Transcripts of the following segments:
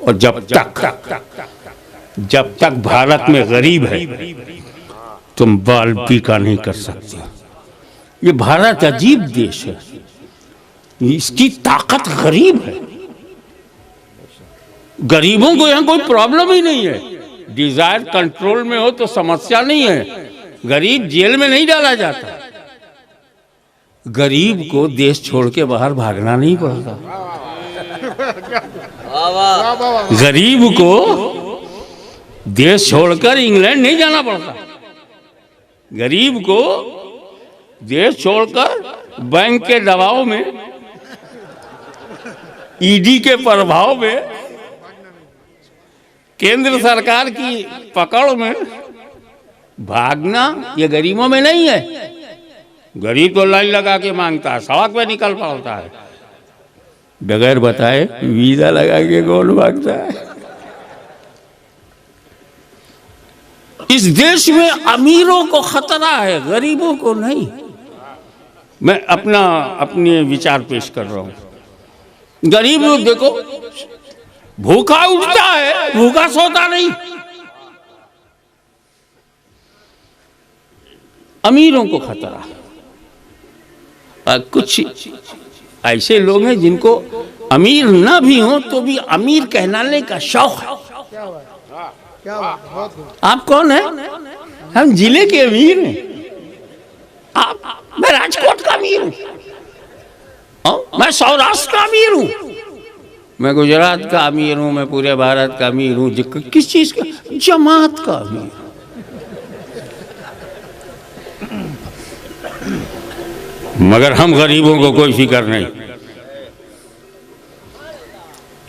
और जब तक भारत में गरीब है तुम बाल पीका नहीं कर सकते। ये भारत अजीब देश है, इसकी ताकत गरीब है। गरीबों को यहाँ कोई प्रॉब्लम ही नहीं है। डिजायर कंट्रोल में हो तो समस्या नहीं है। गरीब जेल में नहीं डाला जाता। गरीब को देश छोड़ के बाहर भागना नहीं पड़ता। गरीब को देश छोड़कर इंग्लैंड नहीं जाना पड़ता। गरीब को देश छोड़कर बैंक के दबाव में, ईडी के प्रभाव में, केंद्र सरकार की पकड़ में भागना ये गरीबों में नहीं है। गरीब तो लाइन लगा के मांगता है, सड़क पे निकल पड़ता है, बगैर बताए वीजा लगा के कौन भागता है। इस देश में अमीरों को खतरा है, गरीबों को नहीं। मैं अपने विचार पेश कर रहा हूं। गरीब लोग देखो, भूखा उठता है, भूखा सोता नहीं। अमीरों को खतरा। कुछ ऐसे लोग हैं जिनको अमीर ना भी हो तो भी अमीर कहलाने का शौक है। आप कौन है? हम जिले के अमीर हैं। मैं राजकोट का अमीर हूं, मैं सौराष्ट्र का अमीर हूं, मैं गुजरात का अमीर हूं, मैं पूरे भारत का अमीर हूं। किस चीज का? जमात का अमीर। मगर हम गरीबों को कोई फिक्र नहीं।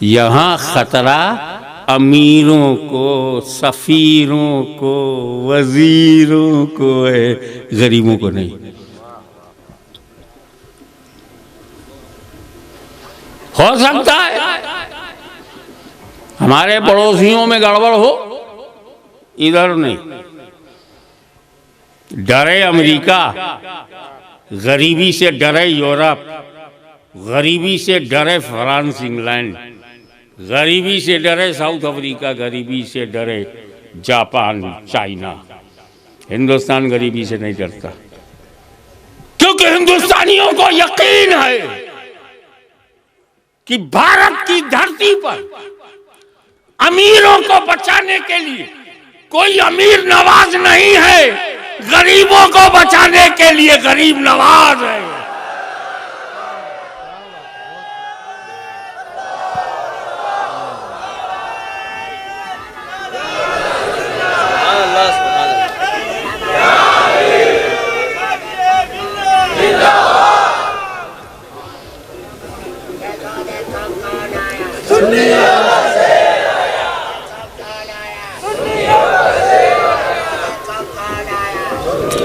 यहां खतरा अमीरों को, सफीरों को, वजीरों को है, गरीबों को नहीं। हो सकता है हमारे पड़ोसियों में गड़बड़ हो, इधर नहीं। डरे अमेरिका, गरीबी से डरे यूरोप, गरीबी से डरे फ्रांस, इंग्लैंड, गरीबी से डरे साउथ अफ्रीका, गरीबी से डरे जापान, चाइना। हिंदुस्तान गरीबी से नहीं डरता, क्योंकि हिंदुस्तानियों को यकीन है कि भारत की धरती पर अमीरों को बचाने के लिए कोई अमीर नवाज नहीं है, गरीबों को बचाने के लिए गरीब नवाज है।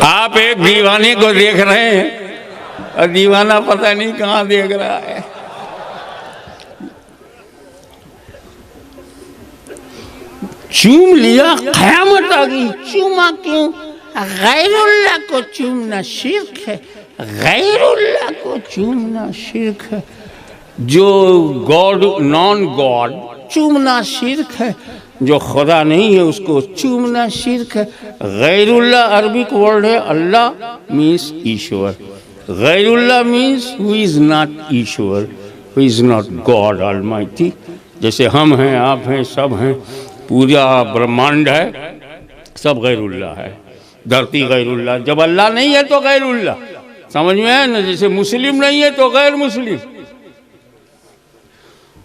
आप एक दीवाने को देख रहे हैं और दीवाना पता नहीं कहां देख रहा है। चूम लिया, क़यामत आ गई। चूमा क्यों? गैरुल्लाह को चूमना शिर्क है, गैरुल्लाह को चूमना शिर्क है। जो गॉड, नॉन गॉड चूमना शिर्क है, जो खुदा नहीं है उसको चूमना शिर्क है। गैरुल्लाह अरबिक वर्ड है, अल्लाह मीन्स ईश्वर। गैरुल्लाह मीन्स हु इज नॉट ईश्वर, who is not God almighty. जैसे हम हैं, आप हैं, सब हैं, पूरा ब्रह्मांड है, सब गैरुल्लाह है। धरती गैरुल्लाह, जब अल्लाह नहीं है तो गैरुल्लाह, समझ में है ना? जैसे मुस्लिम नहीं है तो गैर मुस्लिम।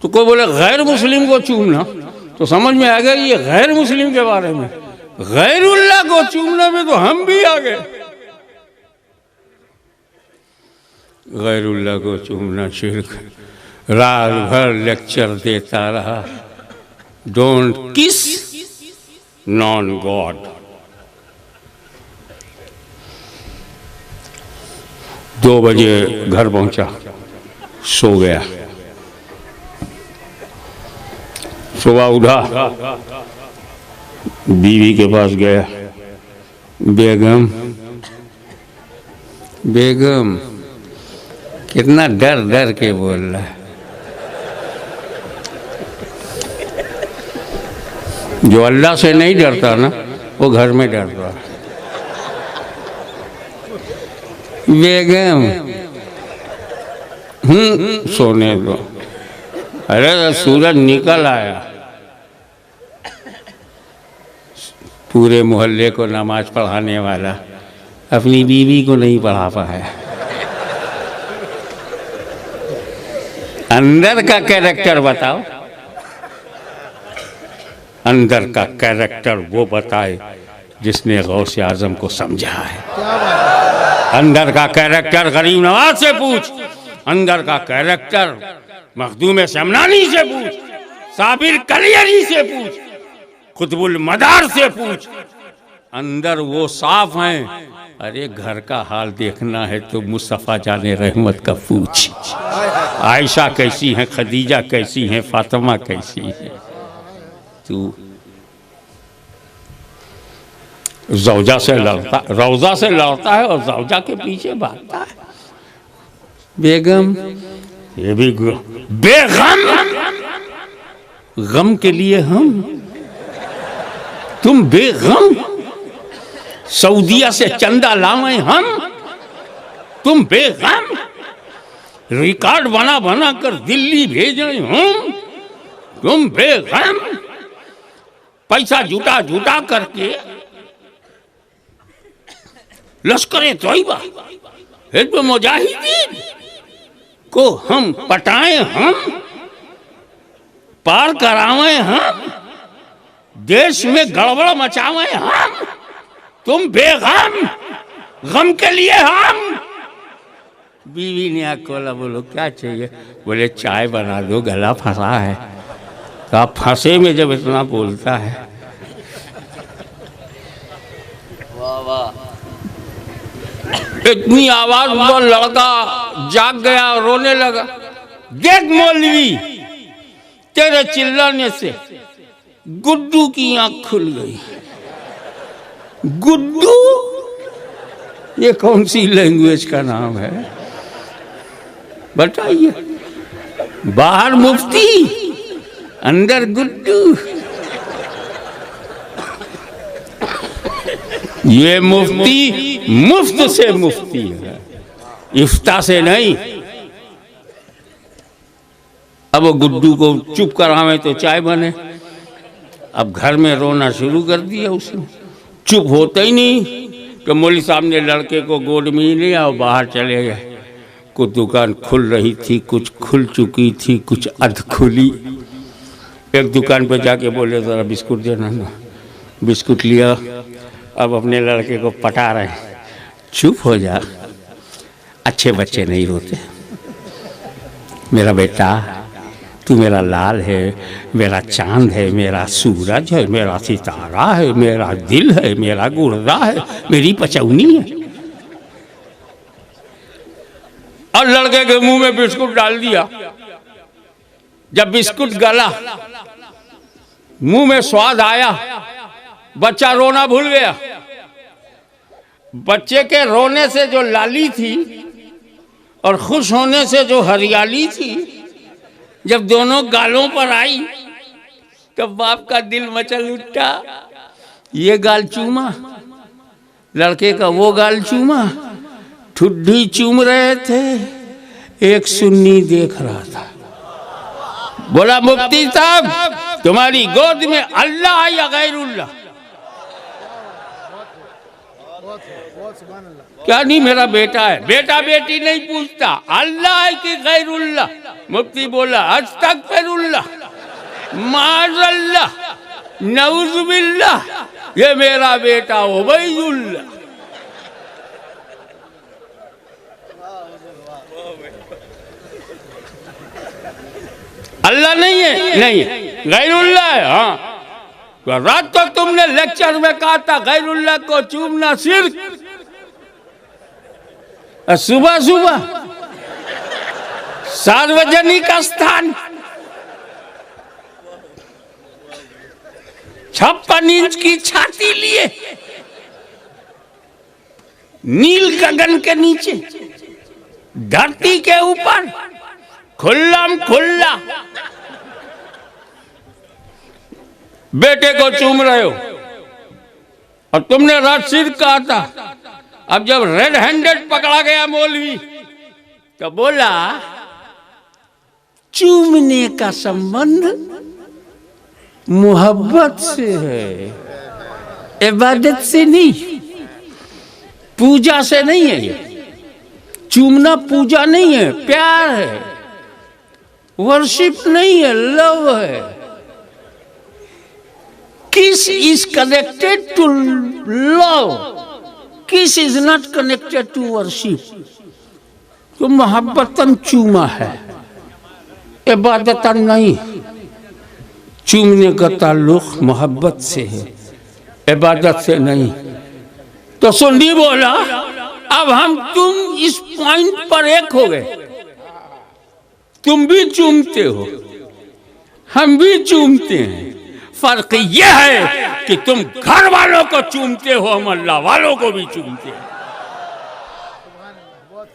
तो कोई बोले गैर मुस्लिम को चूमना, तो समझ में आ गया ये गैर मुस्लिम के बारे में। गैरुल्लाह को चूमने में तो हम भी आ गए। गैरुल्लाह को चूमना शिर्क। रात भर लेक्चर देता रहा, डोंट किस नॉन गॉड। 2 बजे घर पहुंचा, सो गया। सुबह उठा, बीवी के पास गया, बेगम बेगम, कितना डर डर के बोल रहा है। जो अल्लाह से नहीं डरता ना वो घर में डरता है। बेगम सोने दो। अरे सूरज निकल आया, पूरे मोहल्ले को नमाज पढ़ाने वाला अपनी बीवी को नहीं पढ़ा पाया। अंदर का कैरेक्टर बताओ, अंदर का कैरेक्टर वो बताए जिसने गौसे आजम को समझा है। अंदर का कैरेक्टर गरीब नवाज से पूछ, अंदर का कैरेक्टर मखदूम शमनानी से पूछ, साबिर कलियरी से पूछ, कुतुबुल मदार से पूछ, अंदर वो साफ हैं। अरे घर का हाल देखना है तो मुस्तफ़ा जाने रहमत का पूछ। आयशा कैसी हैं, खदीजा कैसी हैं, फातिमा कैसी है। तू ज़ौजा से लड़ता, रौजा से लड़ता है और ज़ौजा के पीछे भागता है। बेगम ये भी बेगम, गम के लिए हम, तुम बेगम। सऊदिया से चंदा लावे हम, तुम बेगम। रिकॉर्ड बना बना कर दिल्ली भेजे हम, तुम बेगम। पैसा जुटा जुटा करके लश्कर तैयबा हिज़्ब मुजाहिदीन को हम पटाए, हम पार करावे, हम देश में गड़बड़ मचावे हम, तुम बेगम। गम के लिए हम। बीवी ने आँख खोला, बोलो क्या चाहिए? बोले चाय बना दो, गला फंसा है। कहा फंसे में जब इतना बोलता है। वाह वाह। इतनी आवाज हुआ, लड़का जाग गया, रोने लगा। देख मौलवी, तेरे चिल्लाने से गुड्डू की आंख खुल गई। गुड्डू ये कौन सी लैंग्वेज का नाम है बताइए? बाहर मुफ्ती, अंदर गुड्डू। ये मुफ्ती मुफ्त से मुफ्ती है, इफ्ता से नहीं। अब वो गुड्डू को चुप करावे तो चाय बने। अब घर में रोना शुरू कर दिया उसने, चुप होता ही नहीं। तो मौलवी साहब ने लड़के को गोद में लिया और बाहर चले गए। कुछ दुकान खुल रही थी, कुछ खुल चुकी थी, कुछ अध खुली। एक दुकान पर जाके बोले ज़रा बिस्कुट देना ना। बिस्कुट लिया, अब अपने लड़के को पटा रहे हैं। चुप हो जा, अच्छे बच्चे नहीं रोते। मेरा बेटा, तू मेरा लाल है, मेरा चांद है, मेरा सूरज है, मेरा सितारा है, मेरा दिल है, मेरा गुर्दा है, मेरी पचौनी है। और लड़के के मुंह में बिस्कुट डाल दिया। जब बिस्कुट गला, मुंह में स्वाद आया, बच्चा रोना भूल गया। बच्चे के रोने से जो लाली थी और खुश होने से जो हरियाली थी, जब दोनों गालों पर आई तो बाप का दिल मचल उठा। ये गाल चूमा, लड़के का वो गाल चूमा। ठुड्डी चूम रहे थे, एक सुन्नी देख रहा था। बोला मुफ्ती साहब, तुम्हारी गोद में अल्लाह या गैरुल्लाह? क्या नहीं, मेरा बेटा है। बेटा बेटी नहीं पूछता, अल्लाह है कि गैरुल्लाह? मुफ्ती बोला अस्तगफिरुल्लाह, माज़ल्लाह, नऊज़ुबिल्लाह, ये मेरा बेटा उबैदुल्लाह। अल्लाह नहीं है, नहीं है, गैरुल्लाह है। हाँ, तो रात तो तुमने लेक्चर में कहा था गैरुल्लाह को चूमना शिर्क। सुबह सुबह सार्वजनिक स्थान 56 इंच की छाती लिए, नील गगन के नीचे, धरती के ऊपर, खुल्लम खुल्ला बेटे को चूम रहे हो और तुमने रशीद कहा था। अब जब रेड हैंडेड पकड़ा गया मौलवी तो बोला चूमने का संबंध मोहब्बत से है, इबादत से नहीं, पूजा से नहीं है। ये चूमना पूजा नहीं है, प्यार है, वर्शिप नहीं है, लव है। Kiss is connected to love, kiss is not connected to worship. तो मोहब्बतन चूमा है, इबादतन नहीं। चूमने का ताल्लुक मोहब्बत से है, इबादत से नहीं। तो सुन्नी बोला अब हम तुम इस पॉइंट पर एक हो गए। तुम भी चूमते हो, हम भी चूमते हैं। फर्क यह है कि तुम घर वालों को चूमते हो, हम अल्लाह वालों को भी चूमते हैं।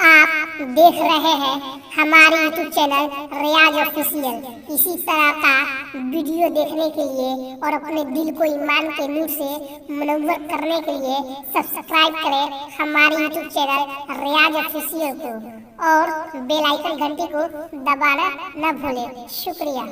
आप देख रहे हैं हमारे YouTube चैनल रियाज ऑफिशियल। इसी तरह का वीडियो देखने के लिए और अपने दिल को ईमान के नूर से मुनव्वर करने के लिए सब्सक्राइब करें हमारे YouTube चैनल रियाज ऑफिशियल को और बेल आइकन घंटी को दबाना न भूलें। शुक्रिया।